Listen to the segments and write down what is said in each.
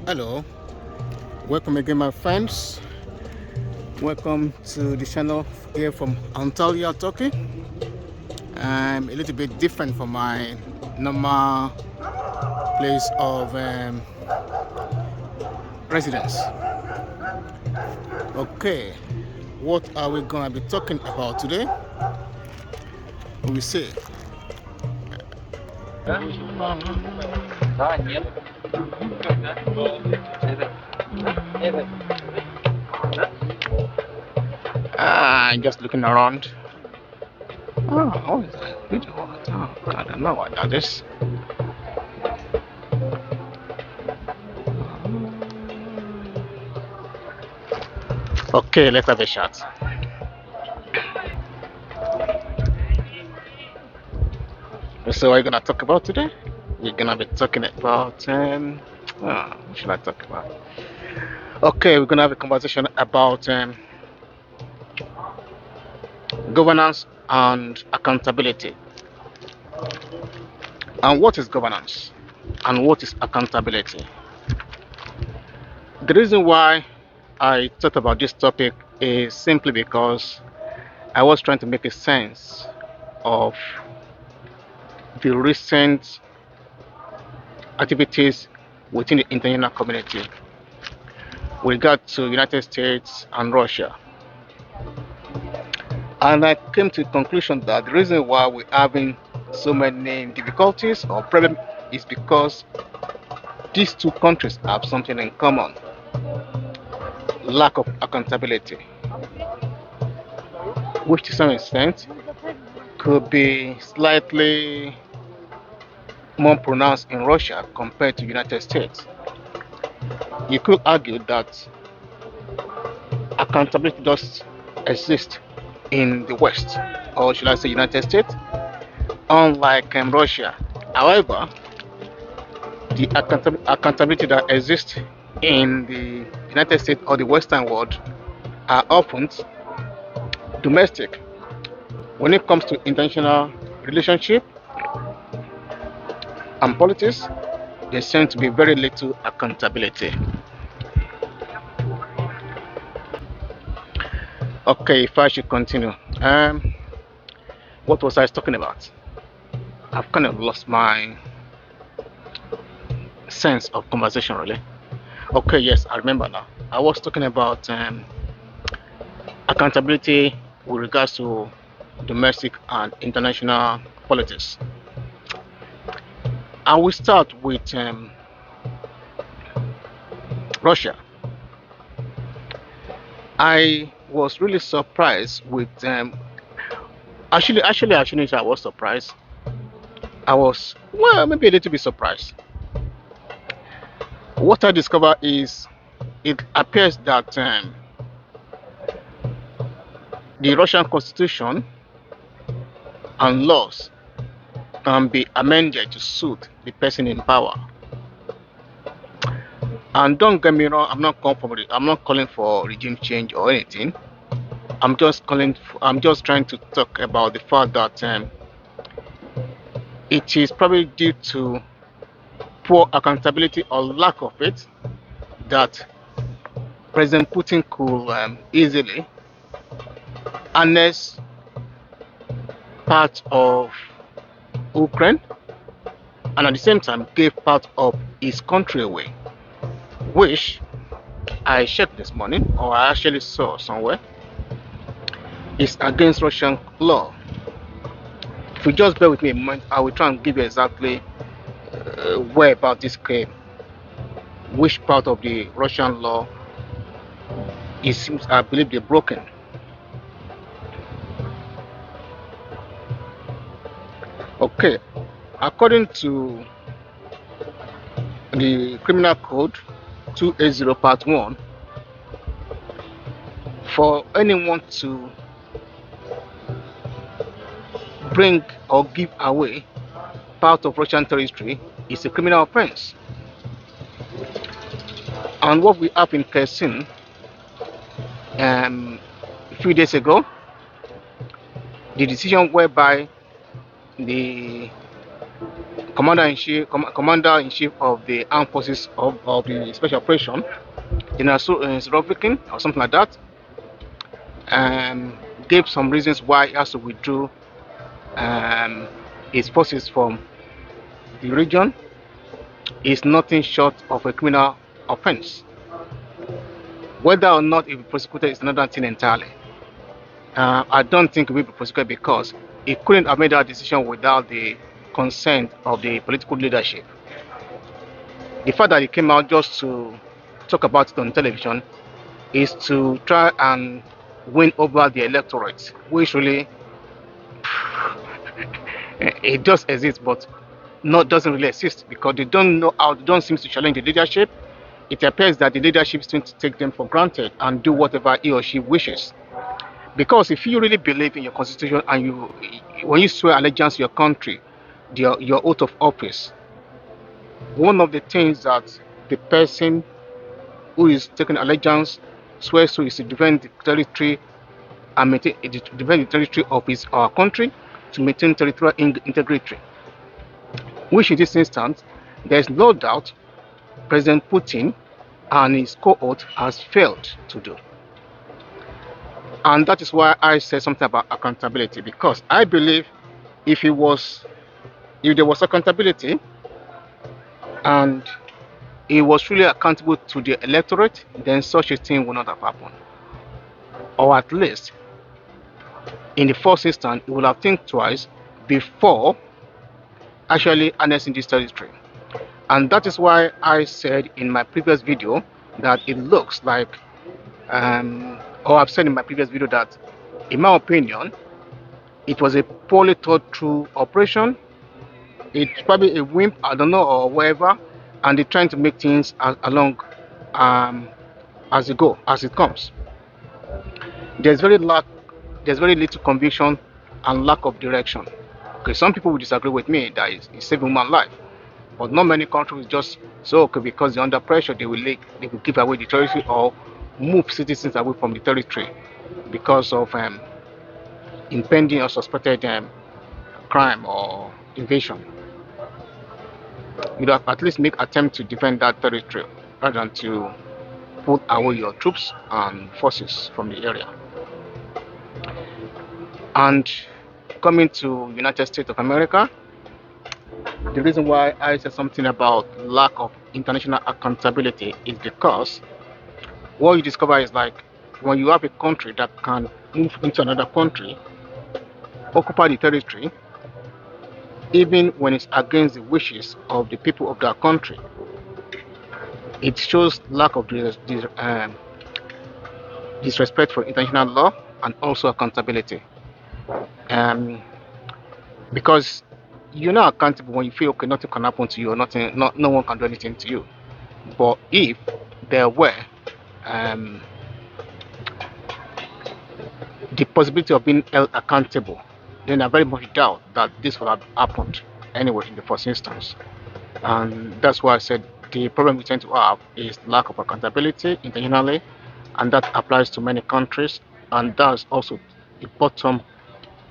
Hello, welcome again, my friends. Welcome to the channel here from Antalya, Turkey. I'm a little bit different from my normal place of residence. Okay, what are we gonna be talking about today? We see. Да, нет. Evet. Just looking around. Oh, is that video? Oh, I don't know what that is. Okay, let's have a shot. So, what are you gonna talk about today? We're gonna be talking about what should I talk about? Okay, we're gonna have a conversation about governance and accountability. And what is governance? And what is accountability? The reason why I thought about this topic is simply because I was trying to make a sense of the recent activities within the international community with regard to United States and Russia. And I came to the conclusion that the reason why we're having so many difficulties or problems is because these two countries have something in common: lack of accountability, which to some extent could be slightly more pronounced in Russia compared to United States. You could argue that accountability does exist in the West, or should I say United States, unlike Russia. However, the accountability that exists in the United States or the Western world are often domestic. When it comes to international relationship and politics, there seems to be very little accountability. Okay, if I should continue, what was I talking about? I've kind of lost my sense of conversation, really. Okay, yes, I remember now. I was talking about accountability with regards to domestic and international politics. I will start with Russia. I was really surprised with actually I was surprised. I was, well, maybe a little bit surprised. What I discovered is it appears that the Russian constitution and laws can be amended to suit the person in power. And don't get me wrong, I'm not calling for regime change or anything. I'm just trying to talk about the fact that it is probably due to poor accountability or lack of it that President Putin could easily annex part of Ukraine and at the same time gave part of his country away, which I checked this morning, or I actually saw somewhere, is against Russian law. If you just bear with me a moment, I will try and give you exactly where about this came, which part of the Russian law it seems I believe they're broken. Okay, according to the Criminal Code 280 Part 1, for anyone to bring or give away part of Russian territory is a criminal offense. And what we have in Kherson a few days ago, the decision whereby the commander-in-chief of the armed forces of the special operation, General Surovikin or something like that, gave some reasons why he has to withdraw his forces from the region. Is nothing short of a criminal offense. Whether or not it will be prosecuted is another thing entirely. I don't think it will be prosecuted because he couldn't have made that decision without the consent of the political leadership. The fact that he came out just to talk about it on television is to try and win over the electorate, which really it does exist, but doesn't really exist because they don't know how, they don't seem to challenge the leadership. It appears that the leadership seems to take them for granted and do whatever he or she wishes. Because if you really believe in your constitution and when you swear allegiance to your country, your oath of office, one of the things that the person who is taking allegiance swears to is to defend the territory and defend the territory of our country, to maintain territorial integrity. Which in this instance, there is no doubt President Putin and his cohort has failed to do. And that is why I said something about accountability, because I believe if there was accountability and he was truly accountable to the electorate, then such a thing would not have happened. Or at least, in the first instance, he would have think twice before actually annexing this territory. And that is why I said in my previous video that it looks like, or I've said in my previous video that, in my opinion, it was a poorly thought through operation. It's probably a whim, I don't know, or whatever, and they're trying to make things along as it comes. There's very little conviction and lack of direction. Okay, some people will disagree with me that it's saving human life, but not many countries just so okay because they're under pressure they will give away the territory or move citizens away from the territory because of impending or suspected crime or invasion. You have at least make attempt to defend that territory rather than to put away your troops and forces from the area. And coming to United States of America, the reason why I said something about lack of international accountability is because what you discover is like when you have a country that can move into another country, occupy the territory, even when it's against the wishes of the people of that country, it shows lack of disrespect for international law and also accountability. Because you're not accountable when you feel okay, nothing can happen to you, or no one can do anything to you. But if there were the possibility of being held accountable, then I very much doubt that this would have happened anyway in the first instance. And that's why I said the problem we tend to have is lack of accountability internationally, and that applies to many countries, and that's also the bottom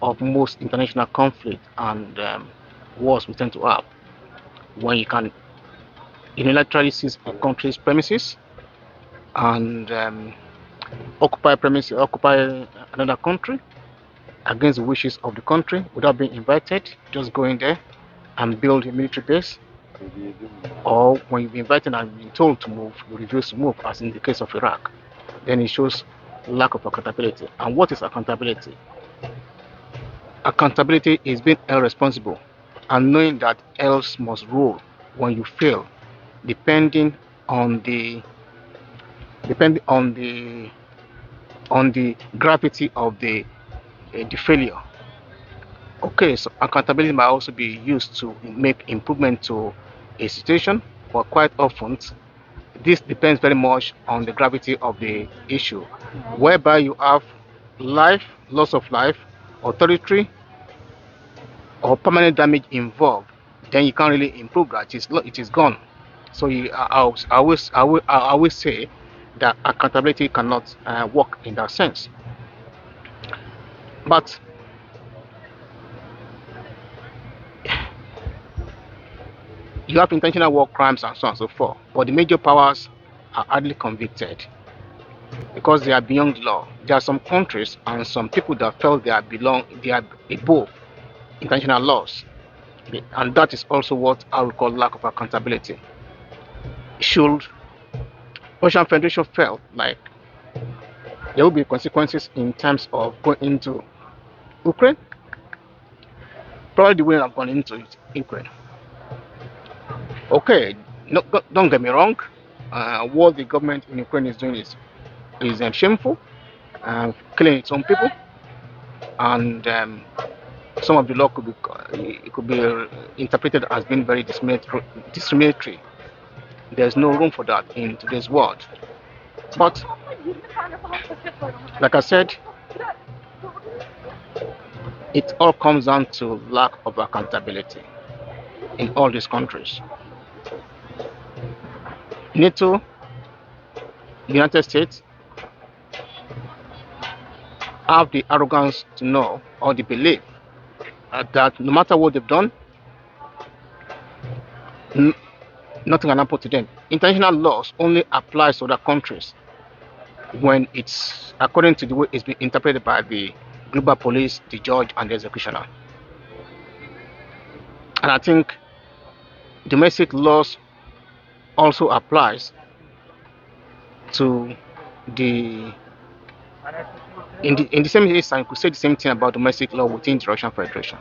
of most international conflict and wars we tend to have, when you can unilaterally seize a country's premises and occupy another country against the wishes of the country without being invited, just go in there and build a military base. Or when you've been invited and been told to move, you refuse to move, as in the case of Iraq, then it shows lack of accountability. And what is accountability? Accountability is being held responsible and knowing that else must rule when you fail, depending on the gravity of the failure. Okay, so accountability might also be used to make improvement to a situation, but quite often this depends very much on the gravity of the issue, whereby you have loss of life, or territory, or permanent damage involved. Then you can't really improve that. It is gone. So I always say that accountability cannot work in that sense. But You have intentional war crimes and so on and so forth, but the major powers are hardly convicted because they are beyond the law. There are some countries and some people that felt they are above international laws, and that is also what I would call lack of accountability. Should Russian Federation felt like there will be consequences in terms of going into Ukraine, probably they wouldn't have gone into Ukraine. Okay, no, don't get me wrong. What the government in Ukraine is doing is shameful, killing its own people, and some of the law could be interpreted as being very discriminatory. There's no room for that in today's world. But like I said, it all comes down to lack of accountability in all these countries. NATO, the United States, have the arrogance to know or the belief that no matter what they've done, nothing can happen to them. International laws only applies to other countries when it's according to the way it's been interpreted by the global police, the judge, and the executioner. And I think domestic laws also applies to the in the same instance, you could say the same thing about domestic law within the Russian Federation,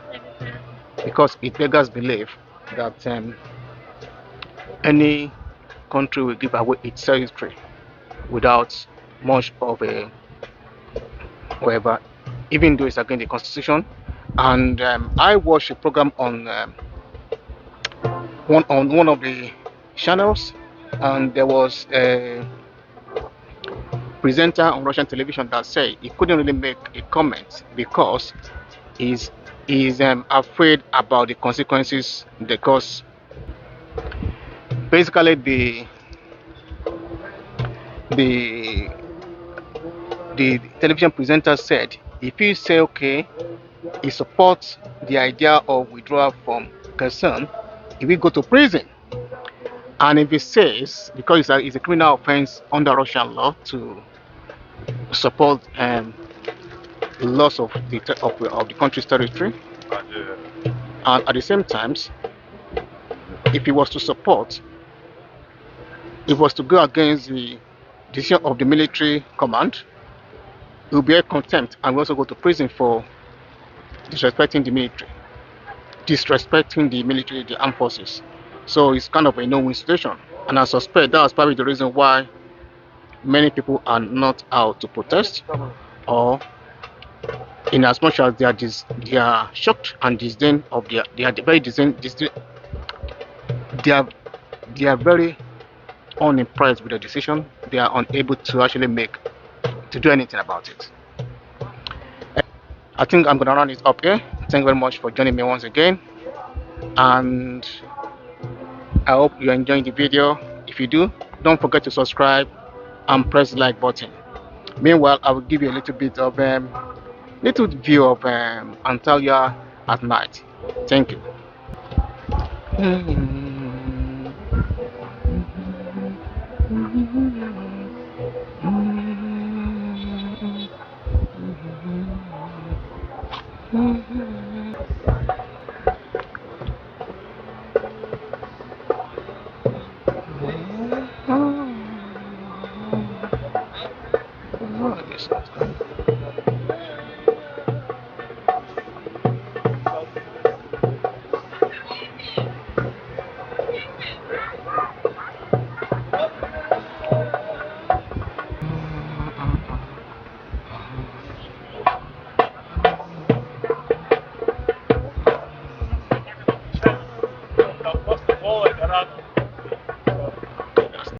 because it beggars belief that any country will give away its territory without much of a whatever, even though it's against the constitution. And I watched a program on one of the channels, and there was a presenter on Russian television that said he couldn't really make a comment because he's afraid about the consequences, because basically the the television presenter said if you say okay, he supports the idea of withdrawal from Kherson, he will go to prison. And if he says, because it's a criminal offense under Russian law to support loss of the country's territory, and at the same time, if he was to support, if it was to go against the decision of the military command, he will be held contempt and will also go to prison for disrespecting the military, the armed forces. So it's kind of a no-win situation, and I suspect that's probably the reason why many people are not out to protest, or in as much as they are shocked and disdain of they are very they are very unimpressed with the decision. They are unable to actually do anything about it. I think I'm gonna run it up here. Thank you very much for joining me once again, and I hope you're enjoying the video. If you do, don't forget to subscribe and press the like button. Meanwhile, I will give you a little bit of little view of Antalya at night. Thank you. Oh,